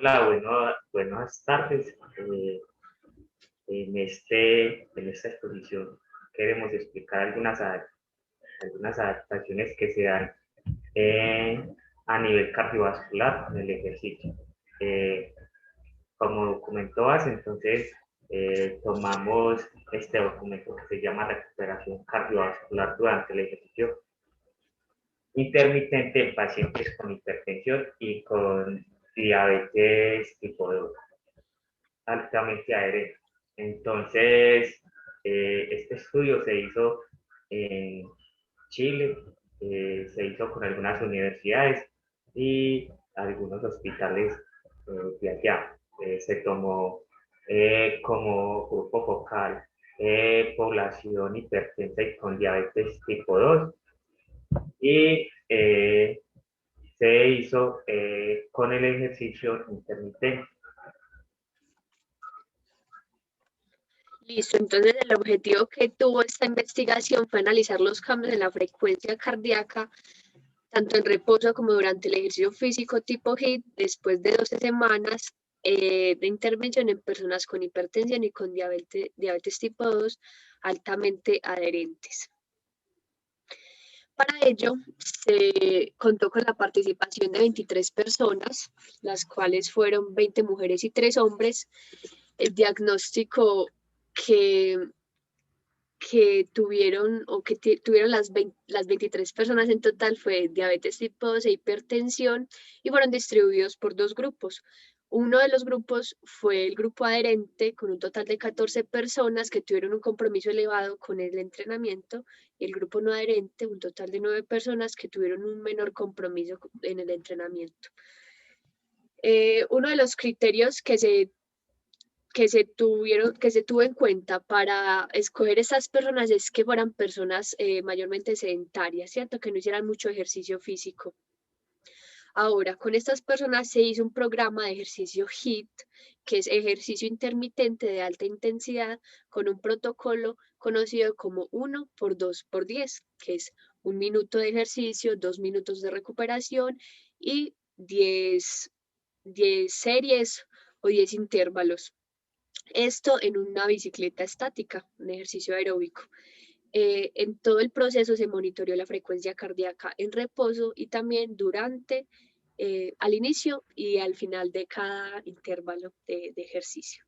Hola, buenas tardes. En esta exposición queremos explicar algunas adaptaciones que se dan eh, a nivel cardiovascular en el ejercicio. Eh, Como documento base, entonces tomamos este documento que se llama recuperación cardiovascular durante el ejercicio intermitente en pacientes con hipertensión y con diabetes tipo 2 altamente adherente. Entonces, este estudio se hizo en Chile, se hizo con algunas universidades y algunos hospitales de allá. Se tomó como grupo focal población hipertensa y con diabetes tipo 2 y se hizo con el ejercicio intermitente. Listo, entonces el objetivo que tuvo esta investigación fue analizar los cambios en la frecuencia cardíaca, tanto en reposo como durante el ejercicio físico tipo HIIT, después de 12 semanas de intervención en personas con hipertensión y con diabetes tipo 2 altamente adherentes. Para ello, se contó con la participación de 23 personas, las cuales fueron 20 mujeres y 3 hombres. El diagnóstico que tuvieron tuvieron las 23 personas en total fue diabetes tipo 2 e hipertensión y fueron distribuidos por dos grupos. Uno de los grupos fue el grupo adherente con un total de 14 personas que tuvieron un compromiso elevado con el entrenamiento y el grupo no adherente, un total de 9 personas que tuvieron un menor compromiso en el entrenamiento. Uno de los criterios que se tuvo en cuenta para escoger esas personas es que fueran personas mayormente sedentarias, ¿cierto? Que no hicieran mucho ejercicio físico. Ahora, con estas personas se hizo un programa de ejercicio HIIT, que es ejercicio intermitente de alta intensidad, con un protocolo conocido como 1 por 2 por 10, que es 1 minuto de ejercicio, 2 minutos de recuperación y 10 series o 10 intervalos. Esto en una bicicleta estática, un ejercicio aeróbico. En todo el proceso se monitoreó la frecuencia cardíaca en reposo y también durante, al inicio y al final de cada intervalo de ejercicio.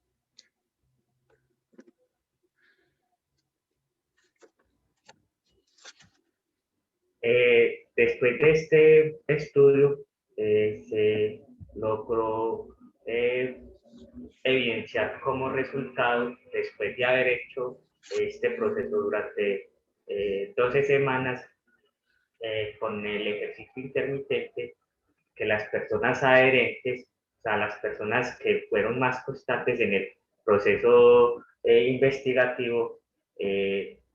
Después de este estudio, se logró evidenciar como resultado, después de haber hecho este proceso durante 12 semanas con el ejercicio intermitente, que las personas adherentes, o sea, las personas que fueron más constantes en el proceso investigativo,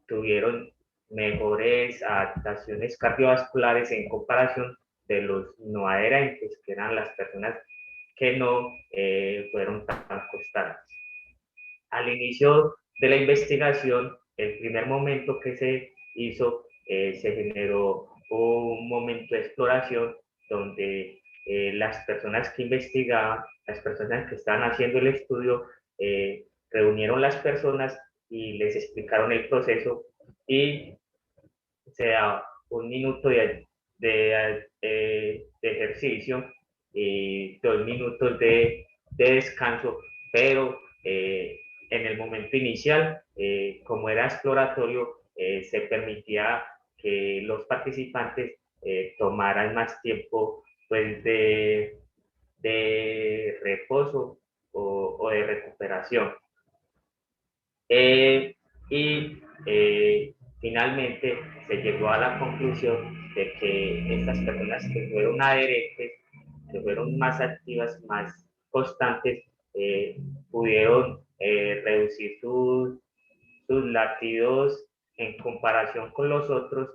tuvieron mejores adaptaciones cardiovasculares en comparación de los no adherentes, que eran las personas que no fueron tan constantes. Al inicio de la investigación, el primer momento que se hizo, se generó un momento de exploración donde las personas que investigaban, las personas que estaban haciendo el estudio, reunieron las personas y les explicaron el proceso y se da 1 minuto de ejercicio y 2 minutos de descanso, pero en el momento inicial, como era exploratorio, se permitía que los participantes tomaran más tiempo pues, de reposo o de recuperación. Y finalmente se llegó a la conclusión de que estas personas que fueron adherentes, que fueron más activas, más constantes, pudieron reducir sus latidos en comparación con los otros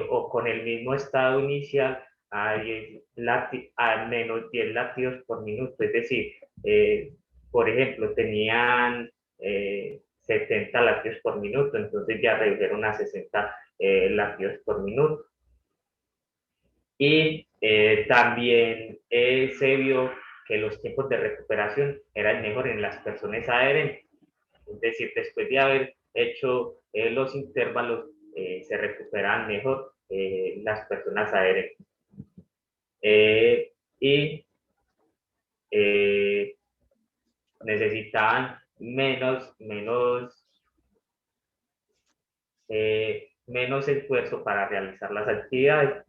o con el mismo estado inicial a menos 10 latidos por minuto. Es decir, por ejemplo, tenían 70 latidos por minuto, entonces ya redujeron a 60 latidos por minuto. Y también se vio que los tiempos de recuperación eran mejor en las personas adherentes. Es decir, después de haber hecho los intervalos, se recuperan mejor las personas adherentes. Y necesitaban menos esfuerzo para realizar las actividades.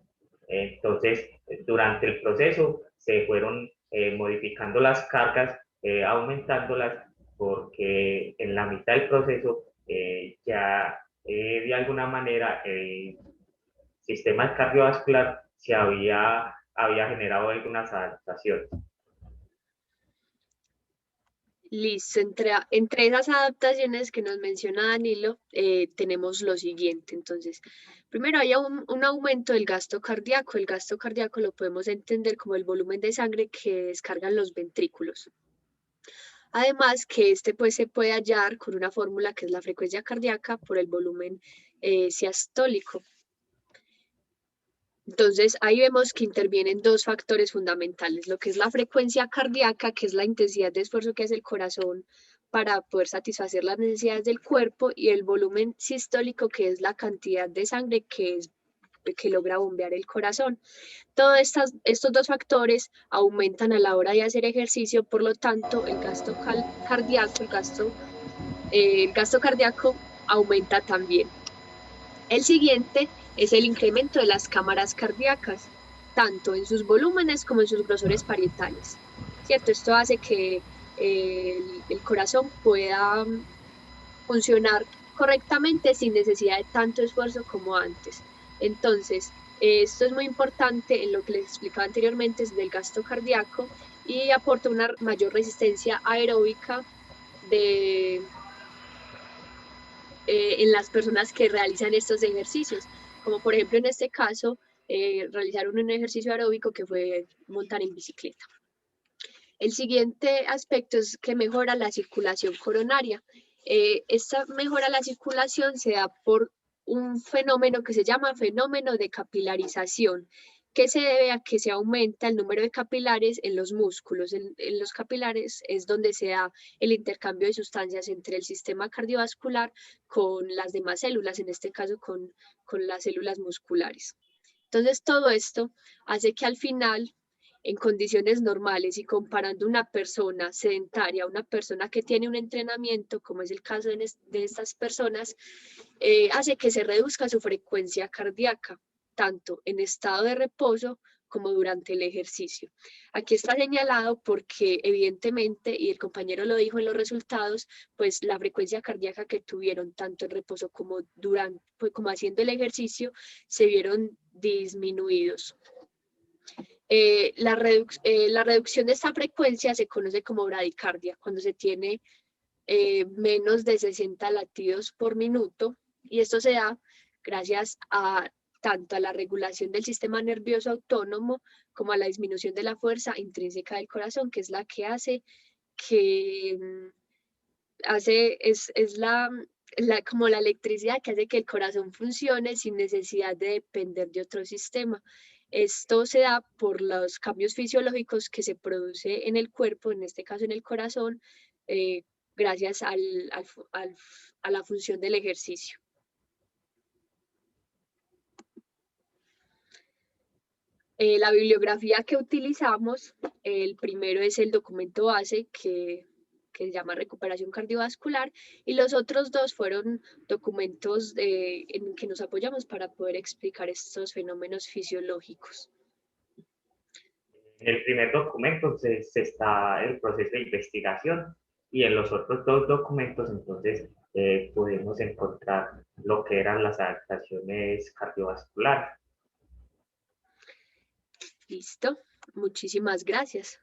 Entonces, durante el proceso se fueron modificando las cargas, aumentándolas, porque en la mitad del proceso ya de alguna manera el sistema cardiovascular había generado algunas adaptaciones. Listo, entre esas adaptaciones que nos menciona Danilo, tenemos lo siguiente. Entonces, primero hay un aumento del gasto cardíaco. El gasto cardíaco lo podemos entender como el volumen de sangre que descargan los ventrículos. Además que este pues se puede hallar con una fórmula que es la frecuencia cardíaca por el volumen siastólico. Entonces, ahí vemos que intervienen dos factores fundamentales, lo que es la frecuencia cardíaca, que es la intensidad de esfuerzo que hace el corazón para poder satisfacer las necesidades del cuerpo, y el volumen sistólico, que es la cantidad de sangre que logra bombear el corazón. Todos estos dos factores aumentan a la hora de hacer ejercicio, por lo tanto, el gasto cardíaco aumenta también. El siguiente es el incremento de las cámaras cardíacas, tanto en sus volúmenes como en sus grosores parietales, ¿cierto? Esto hace que el corazón pueda funcionar correctamente sin necesidad de tanto esfuerzo como antes. Entonces, esto es muy importante en lo que les explicaba anteriormente, es del gasto cardíaco, y aporta una mayor resistencia aeróbica en las personas que realizan estos ejercicios, como por ejemplo en este caso, realizaron un ejercicio aeróbico que fue montar en bicicleta. El siguiente aspecto es que mejora la circulación coronaria. Esta mejora de la circulación se da por un fenómeno que se llama fenómeno de capilarización, que se debe a que se aumenta el número de capilares en los músculos. En los capilares es donde se da el intercambio de sustancias entre el sistema cardiovascular con las demás células, en este caso con las células musculares. Entonces, todo esto hace que al final, en condiciones normales y comparando una persona sedentaria a una persona que tiene un entrenamiento, como es el caso de estas personas, hace que se reduzca su frecuencia cardíaca, tanto en estado de reposo como durante el ejercicio. Aquí está señalado porque evidentemente, y el compañero lo dijo en los resultados, pues la frecuencia cardíaca que tuvieron tanto en reposo como como haciendo el ejercicio se vieron disminuidos. La reducción de esta frecuencia se conoce como bradicardia, cuando se tiene menos de 60 latidos por minuto, y esto se da gracias a tanto a la regulación del sistema nervioso autónomo como a la disminución de la fuerza intrínseca del corazón, que es la que hace que como la electricidad que hace que el corazón funcione sin necesidad de depender de otro sistema. Esto se da por los cambios fisiológicos que se produce en el cuerpo, en este caso en el corazón, gracias a la función del ejercicio. La bibliografía que utilizamos, el primero es el documento base que se llama Recuperación Cardiovascular, y los otros dos fueron documentos en que nos apoyamos para poder explicar estos fenómenos fisiológicos. En el primer documento está el proceso de investigación, y en los otros dos documentos entonces pudimos encontrar lo que eran las adaptaciones cardiovasculares. Listo, muchísimas gracias.